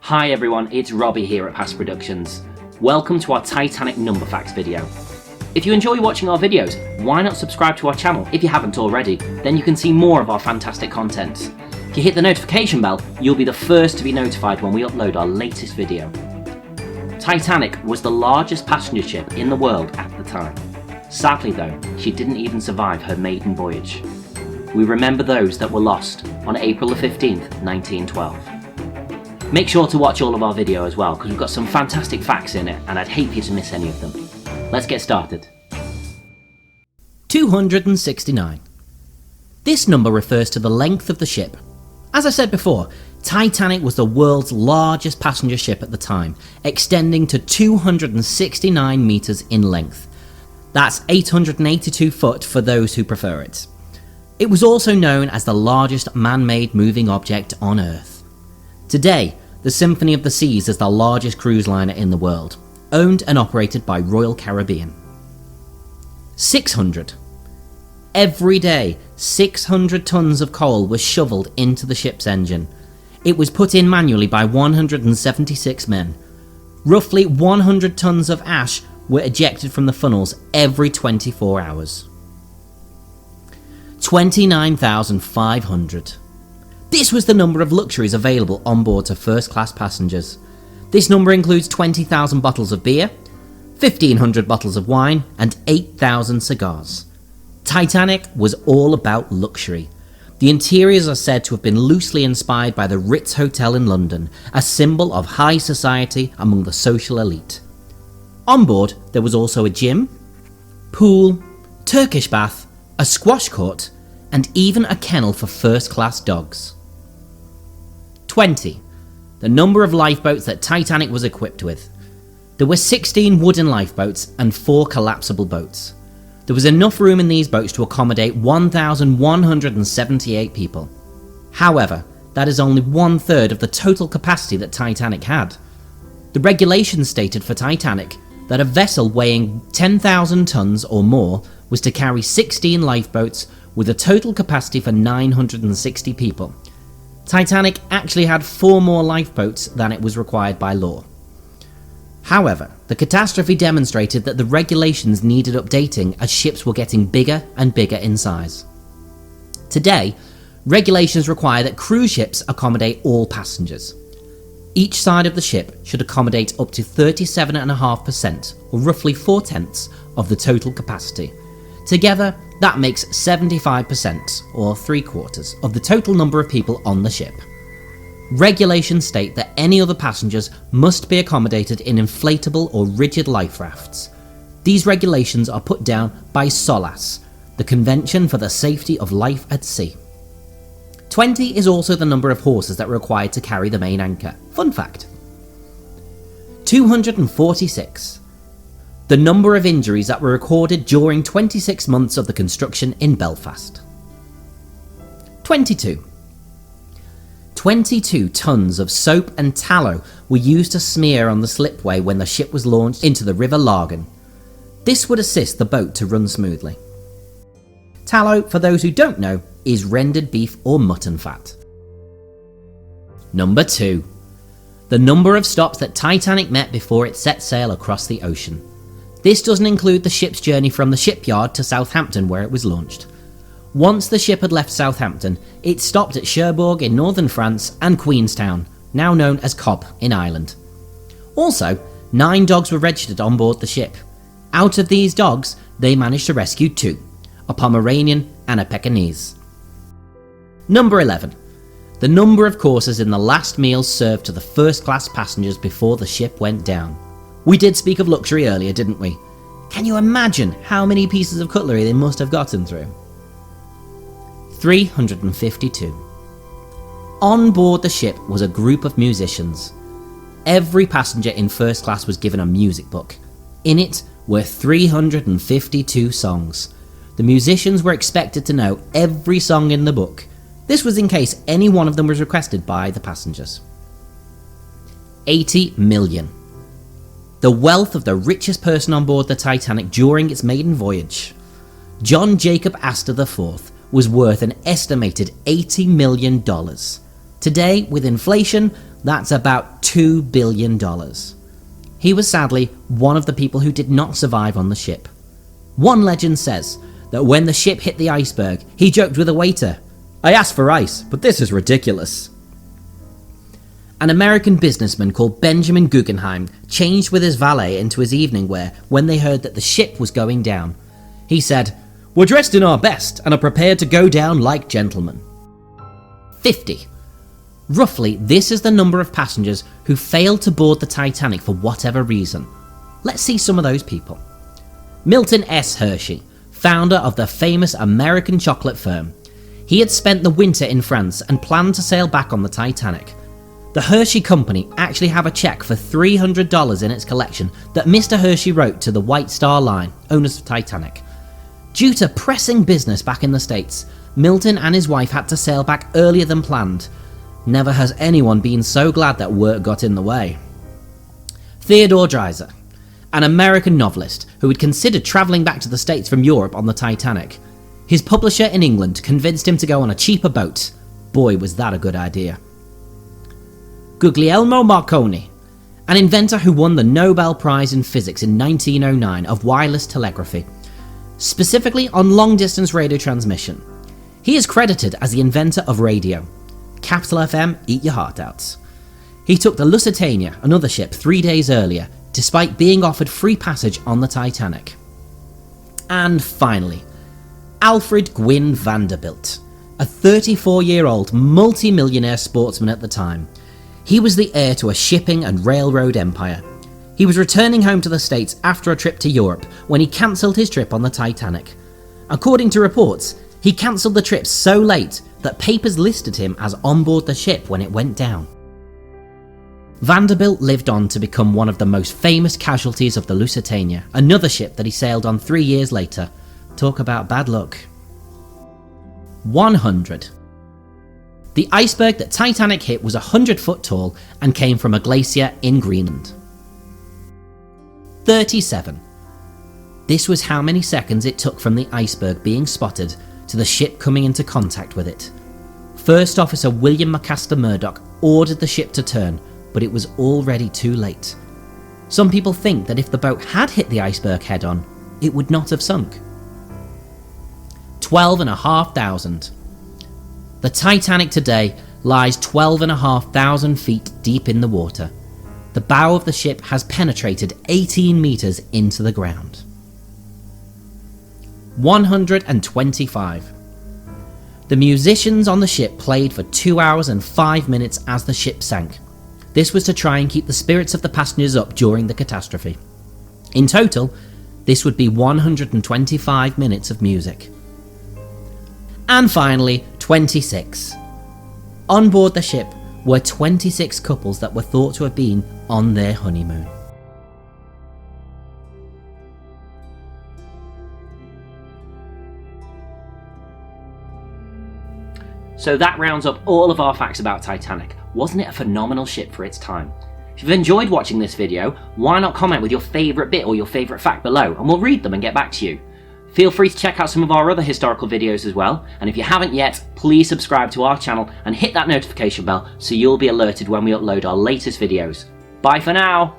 Hi everyone, it's Robbie here at Past Productions. Welcome to our Titanic number facts video. If you enjoy watching our videos, why not subscribe to our channel if you haven't already, then you can see more of our fantastic content. If you hit the notification bell, you'll be the first to be notified when we upload our latest video. Titanic was the largest passenger ship in the world at the time. Sadly though, she didn't even survive her maiden voyage. We remember those that were lost on April the 15th, 1912. Make sure to watch all of our video as well, because we've got some fantastic facts in it and I'd hate for you to miss any of them. Let's get started. 269. This number refers to the length of the ship. As I said before, Titanic was the world's largest passenger ship at the time, extending to 269 metres in length. That's 882 foot for those who prefer it. It was also known as the largest man-made moving object on Earth. Today, the Symphony of the Seas is the largest cruise liner in the world, owned and operated by Royal Caribbean. 600. Every day, 600 tons of coal was shoveled into the ship's engine. It was put in manually by 176 men. Roughly 100 tons of ash were ejected from the funnels every 24 hours. 29,500. This was the number of luxuries available on board to first-class passengers. This number includes 20,000 bottles of beer, 1,500 bottles of wine, and 8,000 cigars. Titanic was all about luxury. The interiors are said to have been loosely inspired by the Ritz Hotel in London, a symbol of high society among the social elite. On board, there was also a gym, pool, Turkish bath, a squash court, and even a kennel for first-class dogs. 20. The number of lifeboats that Titanic was equipped with. There were 16 wooden lifeboats and 4 collapsible boats. There was enough room in these boats to accommodate 1,178 people. However, that is only 1/3 of the total capacity that Titanic had. The regulations stated for Titanic that a vessel weighing 10,000 tons or more was to carry 16 lifeboats with a total capacity for 960 people. Titanic actually had 4 more lifeboats than it was required by law. However, the catastrophe demonstrated that the regulations needed updating as ships were getting bigger and bigger in size. Today, regulations require that cruise ships accommodate all passengers. Each side of the ship should accommodate up to 37.5%, or roughly 4/10 of the total capacity. Together, that makes 75%, or 3/4, of the total number of people on the ship. Regulations state that any other passengers must be accommodated in inflatable or rigid life rafts. These regulations are put down by SOLAS, the Convention for the Safety of Life at Sea. 20 is also the number of horses that were required to carry the main anchor. Fun fact. 246. The number of injuries that were recorded during 26 months of the construction in Belfast. 22. 22 tons of soap and tallow were used to smear on the slipway when the ship was launched into the River Largon. This would assist the boat to run smoothly. Tallow, for those who don't know, is rendered beef or mutton fat. Number 2. The number of stops that Titanic met before it set sail across the ocean. This doesn't include the ship's journey from the shipyard to Southampton where it was launched. Once the ship had left Southampton, it stopped at Cherbourg in northern France and Queenstown, now known as Cobb in Ireland. Also, 9 dogs were registered on board the ship. Out of these dogs, they managed to rescue 2, a Pomeranian and a Pekingese. Number 11. The number of courses in the last meals served to the first-class passengers before the ship went down. We did speak of luxury earlier, didn't we? Can you imagine how many pieces of cutlery they must have gotten through? 352. On board the ship was a group of musicians. Every passenger in first class was given a music book. In it were 352 songs. The musicians were expected to know every song in the book. This was in case any one of them was requested by the passengers. 80 million. The wealth of the richest person on board the Titanic during its maiden voyage. John Jacob Astor IV was worth an estimated $80 million. Today, with inflation, That's about $2 billion. He was sadly one of the people who did not survive on the ship. One legend says that when the ship hit the iceberg, he joked with a waiter, "I asked for ice, but this is ridiculous." An American businessman called Benjamin Guggenheim changed with his valet into his evening wear when they heard that the ship was going down. He said, "We're dressed in our best and are prepared to go down like gentlemen." 50. Roughly, this is the number of passengers who failed to board the Titanic for whatever reason. Let's see some of those people. Milton S. Hershey, founder of the famous American chocolate firm. He had spent the winter in France and planned to sail back on the Titanic. The Hershey Company actually have a check for $300 in its collection that Mr. Hershey wrote to the White Star Line, owners of Titanic. Due to pressing business back in the States, Milton and his wife had to sail back earlier than planned. Never has anyone been so glad that work got in the way. Theodore Dreiser, an American novelist who had considered travelling back to the States from Europe on the Titanic. His publisher in England convinced him to go on a cheaper boat. Boy, was that a good idea. Guglielmo Marconi, an inventor who won the Nobel Prize in Physics in 1909 of wireless telegraphy, specifically on long-distance radio transmission. He is credited as the inventor of radio. Capital FM, eat your heart out. He took the Lusitania, another ship, 3 days earlier, despite being offered free passage on the Titanic. And finally, Alfred Gwynne Vanderbilt, a 34-year-old multi-millionaire sportsman at the time. He was the heir to a shipping and railroad empire. He was returning home to the States after a trip to Europe when he cancelled his trip on the Titanic. According to reports, he cancelled the trip so late that papers listed him as on board the ship when it went down. Vanderbilt lived on to become one of the most famous casualties of the Lusitania, another ship that he sailed on 3 years later. Talk about bad luck. 100. The iceberg that Titanic hit was 100 foot tall and came from a glacier in Greenland. 37. This was how many seconds it took from the iceberg being spotted to the ship coming into contact with it. First Officer William McMaster Murdoch ordered the ship to turn, but it was already too late. Some people think that if the boat had hit the iceberg head on, it would not have sunk. 12,500. The Titanic today lies 12,500 feet deep in the water. The bow of the ship has penetrated 18 meters into the ground. 125. The musicians on the ship played for 2 hours and 5 minutes as the ship sank. This was to try and keep the spirits of the passengers up during the catastrophe. In total, this would be 125 minutes of music. And finally, 26. On board the ship were 26 couples that were thought to have been on their honeymoon. So that rounds up all of our facts about Titanic. Wasn't it a phenomenal ship for its time? If you've enjoyed watching this video, why not comment with your favourite bit or your favourite fact below, and we'll read them and get back to you. Feel free to check out some of our other historical videos as well, and if you haven't yet, please subscribe to our channel and hit that notification bell so you'll be alerted when we upload our latest videos. Bye for now!